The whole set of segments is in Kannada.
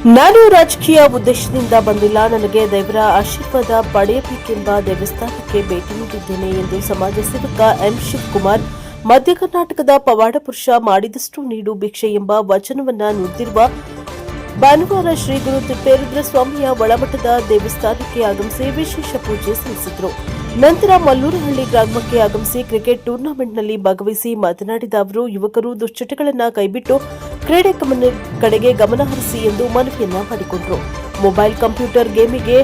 ನಾನು ರಾಜಕೀಯ ಉದ್ದೇಶದಿಂದ ಬಂದಿಲ್ಲ. ನನಗೆ ದೇವರ ಆಶೀರ್ವಾದ ಪಡೆಯಬೇಕೆಂಬ ದೇವಸ್ಥಾನಕ್ಕೆ ಭೇಟಿ ನೀಡಿದ್ದೇನೆ ಎಂದು ಸಮಾಜ ಸೇವಕ ಎಂ ಶಿವಕುಮಾರ್ ಮಧ್ಯ ಕರ್ನಾಟಕದ ಪವಾಡ ಪುರುಷ ಮಾಡಿದಷ್ಟು ನೀಡು ಭಿಕ್ಷೆ ಎಂಬ ವಚನವನ್ನ ನುಡಿದಿರುವ ಭಾನುವಾರ ಶ್ರೀ ಗುರು ತಿಪ್ಪೇರುದ್ರ ಸ್ವಾಮಿಯ ಒಳಮಠದ ದೇವಸ್ಥಾನಕ್ಕೆ ಆಗಮಿಸಿ ವಿಶೇಷ ಪೂಜೆ ಸಲ್ಲಿಸಿದರು. ನಂತರ ಮಲ್ಲೂರಹಳ್ಳಿ ಗ್ರಾಮಕ್ಕೆ ಆಗಮಿಸಿ ಕ್ರಿಕೆಟ್ ಟೂರ್ನಮೆಂಟ್ನಲ್ಲಿ ಭಾಗವಹಿಸಿ ಮಾತನಾಡಿದ ಅವರು, ಯುವಕರು ದುಶ್ಚಟಗಳನ್ನು ಕೈಬಿಟ್ಟು ಕ್ರೀಡೆ ಕಡೆಗೆ ಗಮನ ಹರಿಸಿ ಎಂದು ಮನವಿಯನ್ನ ಮಾಡಿಕೊಂಡರು. ಮೊಬೈಲ್ ಕಂಪ್ಯೂಟರ್ ಗೇಮಿಗೆ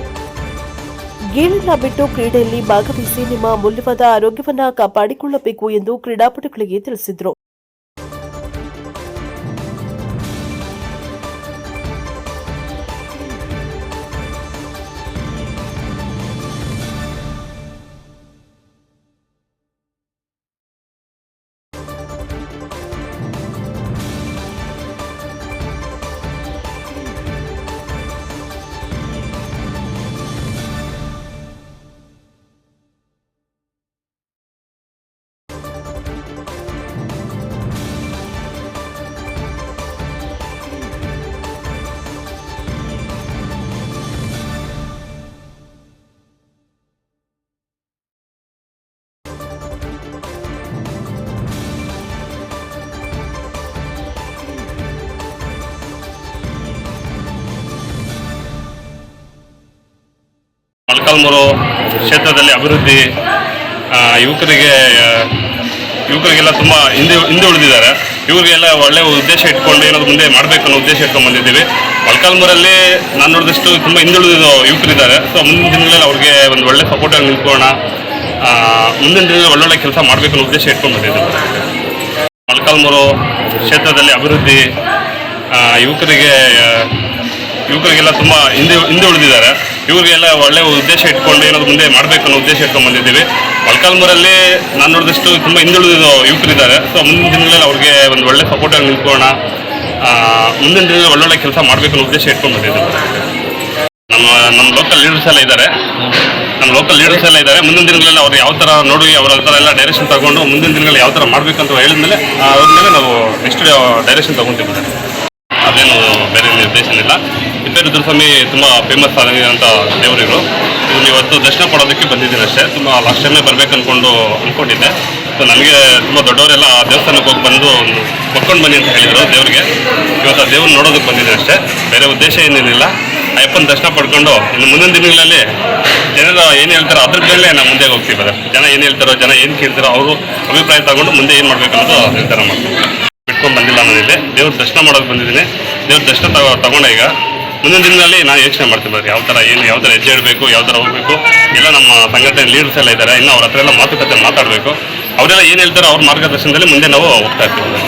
ಗೀಳನ್ನ ಬಿಟ್ಟು ಕ್ರೀಡೆಯಲ್ಲಿ ಭಾಗವಹಿಸಿ ನಿಮ್ಮ ಅಮೂಲ್ಯವಾದ ಆರೋಗ್ಯವನ್ನ ಕಾಪಾಡಿಕೊಳ್ಳಬೇಕು ಎಂದು ಕ್ರೀಡಾಪಟುಗಳಿಗೆ ತಿಳಿಸಿದರು. ಮೊಳಕಾಲ್ಮೂರು ಕ್ಷೇತ್ರದಲ್ಲಿ ಅಭಿವೃದ್ಧಿ ಯುವಕರಿಗೆಲ್ಲ ತುಂಬ ಹಿಂದೆ ಉಳಿದಿದ್ದಾರೆ. ಇವರಿಗೆಲ್ಲ ಒಳ್ಳೆಯ ಉದ್ದೇಶ ಇಟ್ಕೊಂಡು ಏನಾದ್ರು ಮುಂದೆ ಮಾಡಬೇಕು ಅನ್ನೋ ಉದ್ದೇಶ ಇಟ್ಕೊಂಡು ಬಂದಿದ್ದೀವಿ. ಮೊಳಕಾಲ್ಮೂರಲ್ಲಿ ನಾನು ನೋಡಿದಷ್ಟು ತುಂಬ ಹಿಂದುಳಿದ ಯುವಕರಿದ್ದಾರೆ. ಸೊ ಮುಂದಿನ ದಿನಗಳಲ್ಲಿ ಅವ್ರಿಗೆ ಒಂದು ಒಳ್ಳೆ ಸಪೋರ್ಟಾಗಿ ನಿಂತ್ಕೊಳ್ಳೋಣ, ಮುಂದಿನ ದಿನಗಳಲ್ಲಿ ಒಳ್ಳೊಳ್ಳೆ ಕೆಲಸ ಮಾಡಬೇಕು ಅನ್ನೋ ಉದ್ದೇಶ ಇಟ್ಕೊಂಡು ಬಂದಿದ್ದೀವಿ. ಮೊಳಕಾಲ್ಮೂರು ಕ್ಷೇತ್ರದಲ್ಲಿ ಅಭಿವೃದ್ಧಿ ಯುವಕರಿಗೆಲ್ಲ ತುಂಬ ಹಿಂದೆ ಉಳಿದಿದ್ದಾರೆ. ಇವರಿಗೆಲ್ಲ ಒಳ್ಳೆಯ ಉದ್ದೇಶ ಇಟ್ಕೊಂಡು ಏನಾದ್ರು ಮುಂದೆ ಮಾಡಬೇಕು ಅನ್ನೋ ಉದ್ದೇಶ ಇಟ್ಕೊಂಡು ಬಂದಿದ್ದೀವಿ. ಮೊಳಕಾಲ್ಮೂರಲ್ಲಿ ನಾನು ನೋಡಿದಷ್ಟು ತುಂಬ ಹಿಂದುಳಿದ ಯುವಕರಿದ್ದಾರೆ. ಸೊ ಮುಂದಿನ ದಿನಗಳಲ್ಲಿ ಅವ್ರಿಗೆ ಒಂದು ಒಳ್ಳೆ ಸಪೋರ್ಟಾಗಿ ನಿಂತ್ಕೊಳ್ಳೋಣ, ಮುಂದಿನ ದಿನಗಳಲ್ಲಿ ಒಳ್ಳೊಳ್ಳೆ ಕೆಲಸ ಮಾಡಬೇಕು ಅನ್ನೋ ಉದ್ದೇಶ ಇಟ್ಕೊಂಡು ಬಂದಿದ್ದೀವಿ. ನಮ್ಮ ಲೋಕಲ್ ಲೀಡರ್ಸ್ ಎಲ್ಲ ಇದ್ದಾರೆ. ಮುಂದಿನ ದಿನಗಳಲ್ಲಿ ಅವ್ರು ಯಾವ ಥರ ನೋಡಿ ಅವ್ರ ಥರ ಎಲ್ಲ ಡೈರೆಕ್ಷನ್ ತಗೊಂಡು ಮುಂದಿನ ದಿನಗಳಲ್ಲಿ ಯಾವ ಥರ ಮಾಡಬೇಕಂತ ಹೇಳಿದ್ಮೇಲೆ ಅವ್ರ ಮೇಲೆ ನಾವು ನೆಕ್ಸ್ಟ್ ಡೈರೆಕ್ಷನ್ ತಗೊತೀವಿ. ಅದೇನು ಬೇರೆ ನಿರ್ದೇಶನ ಇಲ್ಲ. ತಿಪ್ಪೇರುದ್ರ ಸ್ವಾಮಿ ತುಂಬ ಫೇಮಸ್ ಆಗಿರೋಂಥ ದೇವರಿಗಳು. ಇವ್ರು ಇವತ್ತು ದರ್ಶನ ಪಡೋದಕ್ಕೆ ಬಂದಿದ್ದೀನಿ ಅಷ್ಟೇ. ತುಂಬ ಲಾಸ್ಟ್ ಟೈಮೇ ಬರಬೇಕು ಅಂದ್ಕೊಂಡಿದ್ದೆ. ಸೊ ನನಗೆ ತುಂಬ ದೊಡ್ಡವರೆಲ್ಲ ದೇವಸ್ಥಾನಕ್ಕೆ ಹೋಗಿ ಬಂದು ಕೊಟ್ಕೊಂಡು ಬನ್ನಿ ಅಂತ ಹೇಳಿದರು ದೇವರಿಗೆ. ಇವತ್ತು ಆ ದೇವ್ರು ನೋಡೋದಕ್ಕೆ ಬಂದಿದ್ದೀನಿ ಅಷ್ಟೇ, ಬೇರೆ ಉದ್ದೇಶ ಏನೇನಿಲ್ಲ. ಅಯ್ಯಪ್ಪನ ದರ್ಶನ ಪಡ್ಕೊಂಡು ಇನ್ನು ಮುಂದಿನ ದಿನಗಳಲ್ಲಿ ಜನರು ಏನು ಹೇಳ್ತಾರೋ ಅದ್ರ ಮೇಲೆ ನಾವು ಮುಂದೆ ಹೋಗ್ತೀವಿ. ಜನ ಏನು ಹೇಳ್ತಾರೋ, ಜನ ಏನು ಕೇಳ್ತಾರೋ ಅವರು ಅಭಿಪ್ರಾಯ ತಗೊಂಡು ಮುಂದೆ ಏನು ಮಾಡಬೇಕು ಅನ್ನೋದು ನಿರ್ಧಾರ ಮಾಡ್ತೀವಿ. ಬಿಟ್ಕೊಂಡು ಬಂದಿಲ್ಲ ನಾನಿಲ್ಲಿ ದೇವ್ರ ದರ್ಶನ ಮಾಡೋಕ್ಕೆ ಬಂದಿದ್ದೀನಿ. ದೇವ್ರ ದರ್ಶನ ತಗೊಂಡೆ. ಈಗ ಮುಂದಿನ ದಿನದಲ್ಲಿ ನಾನು ಯೋಚನೆ ಮಾಡ್ತೀನಿ ಯಾವ ಥರ ಹೆಜ್ಜೆ ಇಡಬೇಕು, ಯಾವ ಥರ ಹೋಗಬೇಕು. ಎಲ್ಲ ನಮ್ಮ ಸಂಘಟನೆ ಲೀಡರ್ಸ್ ಎಲ್ಲ ಇದ್ದಾರೆ. ಇನ್ನು ಅವ್ರ ಹತ್ರ ಎಲ್ಲ ಮಾತುಕತೆ ಮಾತಾಡಬೇಕು. ಅವರೆಲ್ಲ ಏನು ಹೇಳ್ತಾರೋ ಅವ್ರ ಮಾರ್ಗದರ್ಶನದಲ್ಲಿ ಮುಂದೆ ನಾವು ಹೋಗ್ತಾ ಇರ್ತೀವಿ.